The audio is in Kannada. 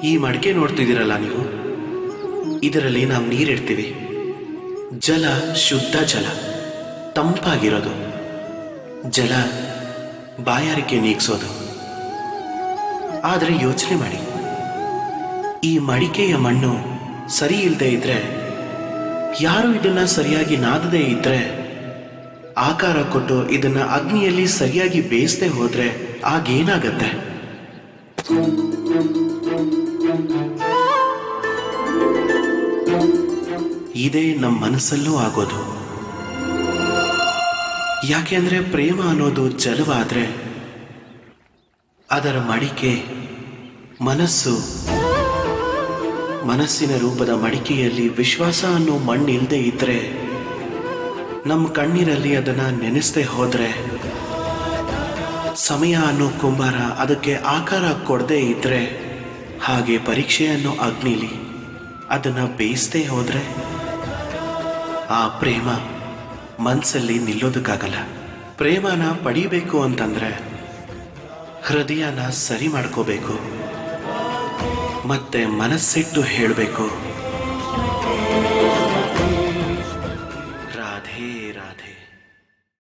ಈ ಮಡಿಕೆ ನೋಡ್ತಿದ್ದೀರಲ್ಲ ನೀವು, ಇದರಲ್ಲಿ ನಾವು ನೀರಿಡ್ತೀವಿ. ಜಲ ಶುದ್ಧ ಜಲ, ತಂಪಾಗಿರೋದು. ಜಲ ಬಾಯಾರಿಕೆ ನೀಗಿಸೋದು. ಆದರೆ ಯೋಚನೆ ಮಾಡಿ, ಈ ಮಡಿಕೆಯ ಮಣ್ಣು ಸರಿ ಇಲ್ಲದೆ ಇದ್ರೆ, ಯಾರು ಇದನ್ನ ಸರಿಯಾಗಿ ನಾದದೇ ಇದ್ರೆ, ಆಕಾರ ಕೊಟ್ಟು ಇದನ್ನ ಅಗ್ನಿಯಲ್ಲಿ ಸರಿಯಾಗಿ ಬೇಯಿಸದೆ ಹೋದ್ರೆ ಆಗೇನಾಗತ್ತೆ? ಇದೇ ನಮ್ಮ ಮನಸ್ಸಲ್ಲೂ ಆಗೋದು. ಯಾಕೆಂದ್ರೆ ಪ್ರೇಮ ಅನ್ನೋದು ಜಲವಾದ್ರೆ ಅದರ ಮಡಿಕೆ ಮನಸ್ಸು. ಮನಸ್ಸಿನ ರೂಪದ ಮಡಿಕೆಯಲ್ಲಿ ವಿಶ್ವಾಸ ಅನ್ನೋ ಮಣ್ಣು ಇಲ್ಲದೆ ಇದ್ರೆ, ನಮ್ಮ ಕಣ್ಣೀರಲ್ಲಿ ಅದನ್ನ ನೆನೆಸದೆ ಹೋದ್ರೆ, ಸಮಯ ಅನ್ನೋ ಕುಂಬಾರ ಅದಕ್ಕೆ ಆಕಾರ ಕೊಡದೇ ಇದ್ರೆ, ಹಾಗೆ ಪರೀಕ್ಷೆ ಅನ್ನೋ ಅಗ್ನಿಲಿ ಅದನ್ನ ಬೇಯಿಸದೆ ಹೋದ್ರೆ, ಆ ಪ್ರೇಮ ಮನಸ್ಸಲ್ಲಿ ನಿಲ್ಲೋದಕ್ಕಾಗಲ್ಲ. ಪ್ರೇಮನ ಪಡಿಬೇಕು ಅಂತಂದ್ರೆ ಹೃದಯನ ಸರಿ ಮಾಡ್ಕೋಬೇಕು, ಮತ್ತೆ ಮನಸ್ಸಿಟ್ಟು ಹೇಳಬೇಕು,